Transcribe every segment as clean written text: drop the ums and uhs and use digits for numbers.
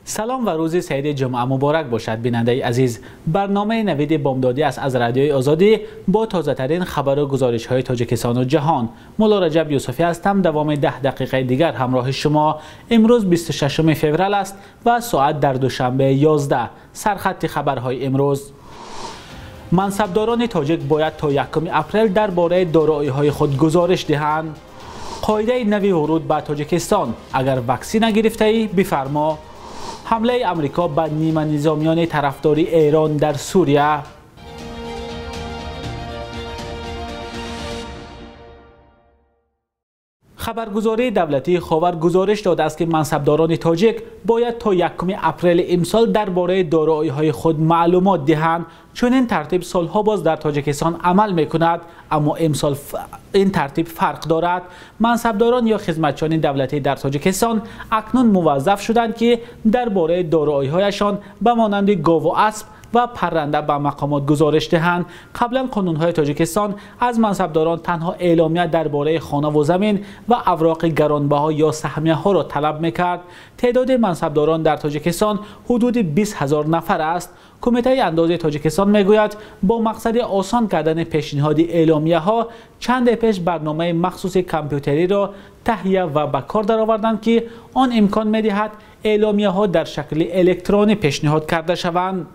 سلام و روز سعید جمعه مبارک باشد بیننده عزیز. برنامه نوید بامدادی است از رادیوی آزادی با تازه ترین خبر و گزارش های تاجیکستان و جهان. مولا رجب یوسفی هستم. دوام 10 دقیقه دیگر همراه شما. امروز 26 فوریه است و ساعت در دوشنبه 11. سرخط خبرهای امروز: منصبداران تاجیک باید تا 1 اپریل درباره دارایی‌های خود گزارش دهند. قاعده نوی ورود به تاجیکستان: اگر واکسن نگرفته‌ای بفرما. حمله امریکا به نیمه نظامیان طرفداری ایران در سوریه. خبرگزاری دولتی خاور گزارش داده است که منصبداران تاجیک باید تا 1 اپریل امسال درباره دارایی‌های خود معلومات دهند، چون این ترتیب سالها باز در تاجیکستان عمل می‌کند، اما امسال این ترتیب فرق دارد. منصبداران یا خدمتچیان دولتی در تاجیکستان اکنون موظف شدند که درباره دارایی‌هایشان به مانند گاو و اسب و پرنده به مقامات گزارش دهند. قبلا قانون‌های تاجیکستان از منصبداران تنها اعلامیه درباره خانه و زمین و اوراق گرانبها یا سهمیه‌ها را طلب می‌کرد. تعداد منصبداران در تاجیکستان حدود 20,000 نفر است. کمیته اندازه تاجیکستان میگوید با مقصد آسان کردن پیشنهاد اعلامیه‌ها چند پیش برنامه مخصوص کامپیوتری را تهیه و به کار درآوردند که آن امکان می‌دهد اعلامیه‌ها در شکل الکترونی پیشنهاد کرده شوند.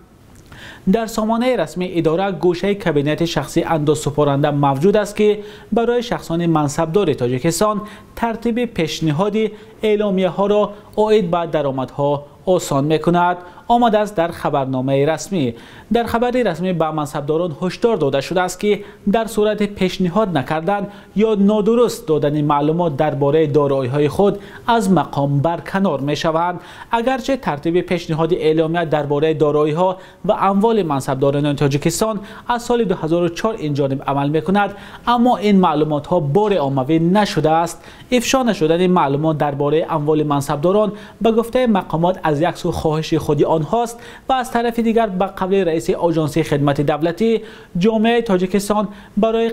در سامانه رسمی اداره گوشه کابینت شخصی اندازسپارنده موجود است که برای شخصان منصبدار تاجیکستان ترتیب پیشنهاد اعلامیه ها را عاید به درآمدها آسان می‌کند. آمده است در خبرنامه رسمی. در خبر رسمی به منصبداران هشدار داده شده است که در صورت پیشنهاد نکردن یا نادرست دادن معلومات درباره دارایی‌های خود از مقام برکنار می‌شوند. اگرچه ترتیب پیشنهاد اعلامیه درباره دارایی‌ها و اموال منصبداران تاجیکستان از سال 2004 این جانب عمل می‌کند، اما این معلومات‌ها بار عمومی نشده است. افشا نشدن معلومات درباره اموال منصبداران به گفته مقامات از یک سو خواهش خود آنهاست و از طرف دیگر به قبل رئیس آژانسی خدمت دولتی جامعه تاجیکستان برای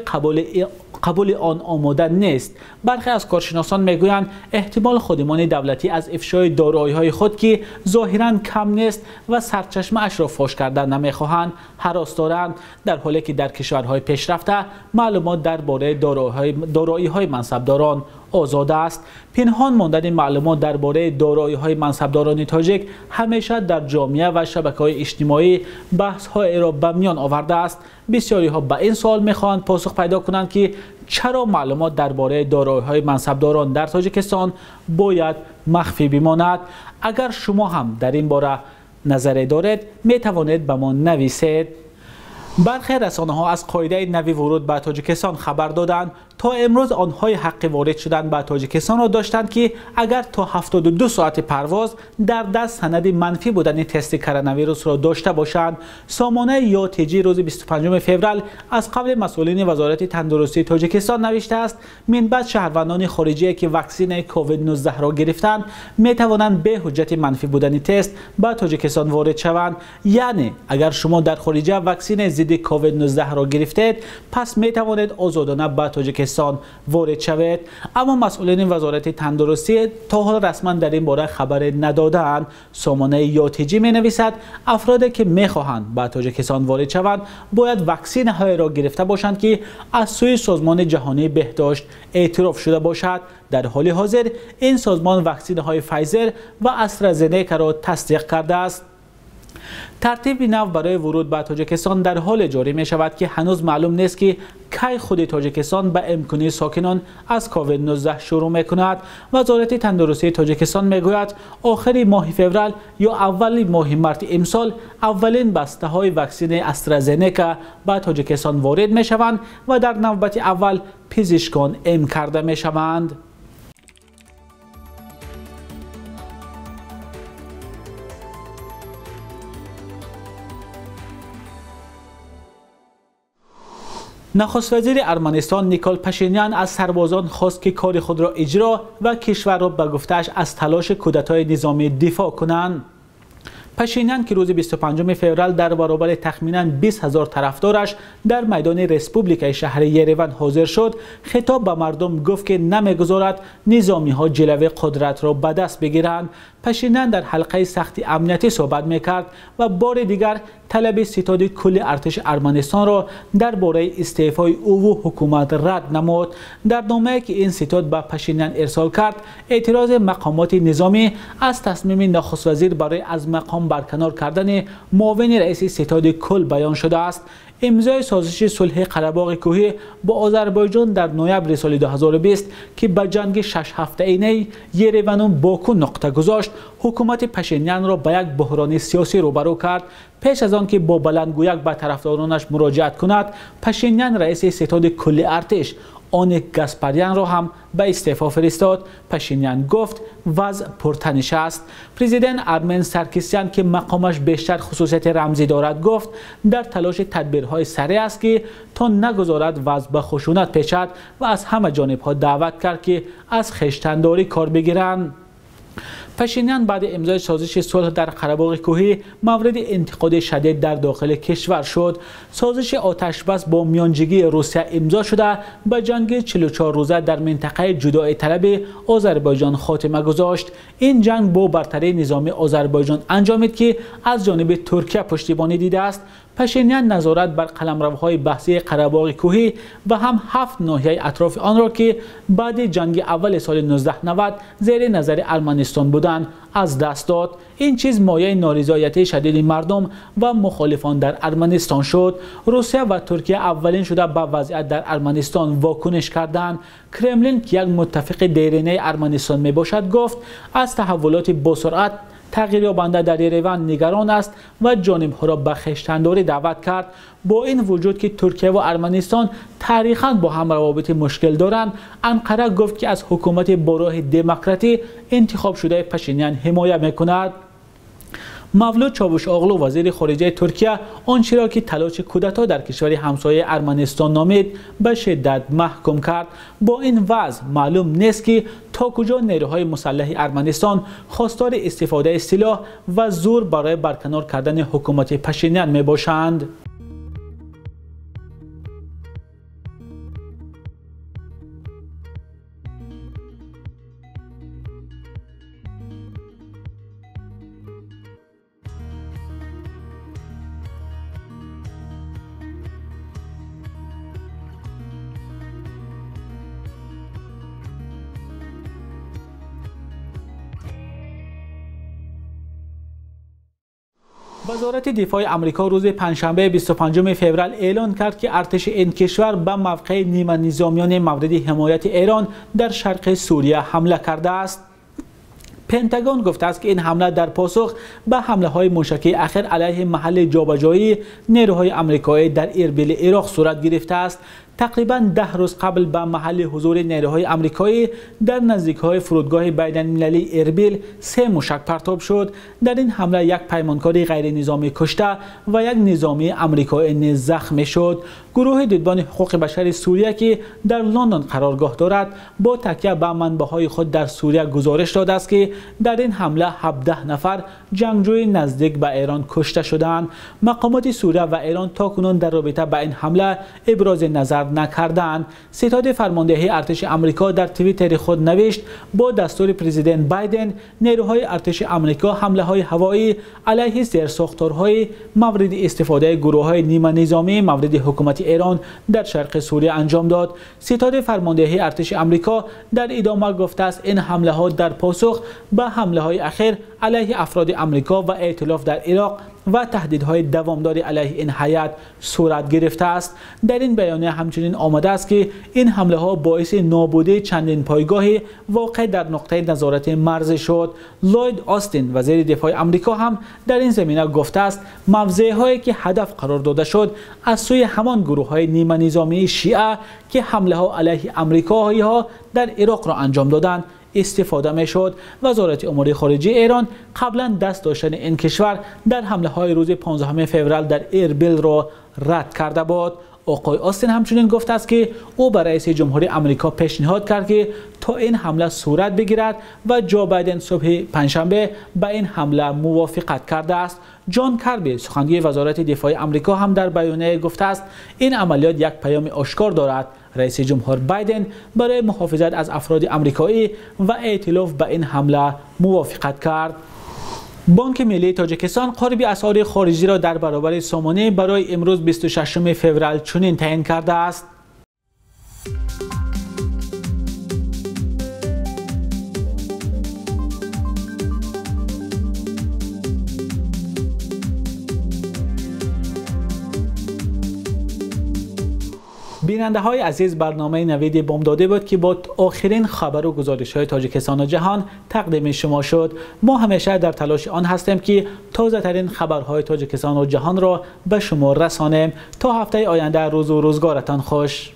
قبول آن آماده نیست. برخی از کارشناسان میگویند احتمال خادمان دولتی از افشای دارایی‌های خود که ظاهراً کم نیست و سرچشمه اش را فاش کردن نمیخواهند هراس دارند، در حالی که در کشورهای پیشرفته معلومات درباره دارایی‌های منصبداران آزاد است. پنهان ماندن معلومات درباره دارایی‌های منصبداران تاجیک همیشه در جامعه و شبکه‌های اجتماعی بحث‌های را به میان آورده است. بسیاری‌ها به این سوال می‌خواهند پاسخ پیدا کنند که چرا معلومات درباره دارایی‌های منصبداران در تاجیکستان باید مخفی بماند. اگر شما هم در این باره نظری دارید می‌توانید به ما نویسید. برخی رسانه‌ها از قاعده نوی ورود به تاجیکستان خبر دادند. تا امروز آنهای حق وارد شدن به تاجیکستان را داشتند که اگر تا 72 ساعت پرواز در دست سند منفی بودن تست کرونا ویروس را داشته باشند. سامانه یاتیجی روز 25 فوریه از قبل مسئولین وزارت تندرستی تاجیکستان نوشته است من بعد شهروندان خارجی که واکسن کووید 19 را گرفتند می توانند به حجت منفی بودن تست به تاجیکستان وارد شوند. یعنی اگر شما در خارج واکسن ضد کووید 19 را گرفتید پس می توانید آزادانه به تاجیکستان وارد شوید. اما مسئولین وزارت تندرستی تا حال رسما در این باره خبر ندادند. سامانه یاتیجی می نویسد افرادی که می خواهند به تاجیکستان وارد شوند باید واکسن های را گرفته باشند که از سوی سازمان جهانی بهداشت اعتراف شده باشد. در حال حاضر این سازمان واکسن های فایزر و استرازنیکا را تصدیق کرده است. ترتیب نو برای ورود به تاجیکستان در حال جاری می شود که هنوز معلوم نیست که کی خود تاجیکستان به امکانی ساکنان از کووید 19 شروع می کند. وزارت تندرستی تاجیکستان می گوید آخر ماه فوریه یا اول ماه مارس امسال اولین بسته های واکسن استرازنیکا به تاجیکستان وارد می شوند و در نوبت اول پزشکان ام کرده می شوند. نخست وزیر ارمنستان نیکول پاشینیان از سربازان خواست که کار خود را اجرا و کشور را به گفته‌اش از تلاش کودتای نظامی دفاع کنند. پشینیان که روز 25 فوریه در برابر تخمینا 20,000 طرفدارش در میدان رسپوبلیکای شهر یریون حاضر شد، خطاب به مردم گفت که نمیگذارد نظامی‌ها جلوه قدرت را به دست بگیرند. پشینیان در حلقه سختی امنیتی صحبت میکرد و بار دیگر طلب ستاد کل ارتش ارمنستان را درباره استعفای او و حکومت رد نمود. در نامه‌ای که این ستاد به پشینیان ارسال کرد، اعتراض مقامات نظامی از تصمیم نخست وزیر برای از مقام برکنار کردن معاون رئیس ستاد کل بیان شده است. امضای سازش صلح قره‌باغ کوهی با آذربایجان در نوامبر سال 2020 که به جنگ 6 هفته‌ای یریون و باکو نقطه گذاشت، حکومت پشینیان را به یک بحران سیاسی روبرو کرد. پیش از آن که با بلندگویک به طرفدارانش مراجعت کند، پشینیان رئیس ستاد کل ارتش آنک گاسپاریان را هم به استعفا فرستاد. پشینیان گفت وضع پرتنش است. پرزیدنت ارمن سارکیسیان که مقامش بیشتر خصوصیت رمزی دارد گفت در تلاش تدبیرهای سریع است که تا نگذارد وضع به خشونت پیچد و از همه جانب‌ها دعوت کرد که از خویشتن‌داری کار بگیرند. پشینیان بعد امضای سازش صلح در قره‌باغ کوهی مورد انتقاد شدید در داخل کشور شد. سازش آتشبس با میانجیگی روسیه امضا شده به جنگ 44 روزه در منطقه جدایی طلب آذربایجان خاتمه گذاشت. این جنگ با برتری نظامی آذربایجان انجامید که از جانب ترکیه پشتیبانی دیده است. پشینیان نظارت بر قلمروهای بحثی قره‌باغ کوهی و هم 7 ناحیه اطراف آن را که بعد جنگ اول سال 1990 زیر نظر ارمنستان بودند از دست داد. این چیز مایه نارضایتی شدید مردم و مخالفان در ارمنستان شد. روسیه و ترکیه اولین شده به وضعیت در ارمنستان واکنش کردند. کرملین که یک متفق دیرینه ارمنستان می باشد گفت از تحولات با سرعت تغییر یابنده در یریون نگران است و جانب‌ها را به خویشتن‌داری دعوت کرد. با این وجود که ترکیه و ارمنستان تاریخاً با هم روابط مشکل دارند، انقره گفت که از حکومت با راه دموکراتی انتخاب شده پشینیان حمایت می‌کند. مولود چاوشاغلو وزیر خارجه ترکیه آنچه را که تلاش کودتا در کشور همسایه ارمنستان نامید به شدت محکوم کرد. با این وضع معلوم نیست که تا کجا نیروهای مسلح ارمنستان خواستار استفاده سلاح و زور برای برکنار کردن حکومت پشینیان می باشند. وزارت دفاع آمریکا روز پنجشنبه 25 فوریه اعلام کرد که ارتش این کشور به موقع نیمه نظامیان مورد حمایت ایران در شرق سوریه حمله کرده است. پنتاگون گفته است که این حمله در پاسخ به حمله‌های موشکی اخیر علیه محل جابجایی نیروهای آمریکایی در اربیل عراق صورت گرفته است. تقریباً 10 روز قبل به محل حضور نیروهای آمریکایی در نزدیک‌های فرودگاه بین‌المللی اربیل 3 موشک پرتاب شد. در این حمله یک پیمانکار غیر نظامی کشته و یک نظامی آمریکایی نیز زخمی شد. گروه دیدبان حقوق بشر سوریه که در لندن قرارگاه دارد با تکیه به منبع‌های خود در سوریه گزارش داده است که در این حمله 17 نفر جنگجوی نزدیک به ایران کشته شدند. مقامات سوریه و ایران تاکنون در رابطه با این حمله ابراز نظر نکردند. ستاد فرماندهی ارتش آمریکا در توییتر خود نوشت با دستور پرزیدنت بایدن نیروهای ارتش آمریکا حمله‌های هوایی علیه زیرساختارهای مورد استفاده گروه‌های نیمه نظامی مورد حکومت ایران در شرق سوریه انجام داد. ستاد فرماندهی ارتش آمریکا در ادامه گفته است این حمله‌ها در پاسخ به حمله‌های اخیر علیه افراد آمریکا و ائتلاف در عراق و تهدیدهای دوامدار علیه این هیئت صورت گرفته است. در این بیانیه همچنین آمده است که این حمله ها باعث نابودی چندین پایگاه واقع در نقطه نظارت مرزی شد. لوید آستین وزیر دفاع آمریکا هم در این زمینه گفته است موضع هایی که هدف قرار داده شد از سوی همان گروه های نیمه نظامی شیعه که حمله ها علیه آمریکایی ها در عراق را انجام دادند استفاده می شد. وزارت امور خارجه ایران قبلا دست داشتن این کشور در حمله های روز 15 فوریه در اربیل را رد کرده بود. آقای آستین همچنین گفته است که او به رئیس جمهوری آمریکا پیشنهاد کرد که تا این حمله صورت بگیرد و جو بایدن صبح پنجشنبه به این حمله موافقت کرده است. جان کربی سخنگوی وزارت دفاع آمریکا هم در بیانیه گفته است این عملیات یک پیام آشکار دارد. رئیس جمهور بایدن برای محافظت از افراد آمریکایی و ائتلاف به این حمله موافقت کرد. بانک ملی تاجیکستان قارب اسعار خارجی را در برابر سامانه برای امروز 26 فوریه چنین تعیین کرده است. بیننده های عزیز، برنامه نوید بامداده بود که با آخرین خبر و گزارش های تاجیکستان و جهان تقدیم شما شد. ما همیشه در تلاش آن هستیم که تازه ترین خبرهای تاجیکستان و جهان را به شما رسانیم. تا هفته آینده روز و روزگارتان خوش.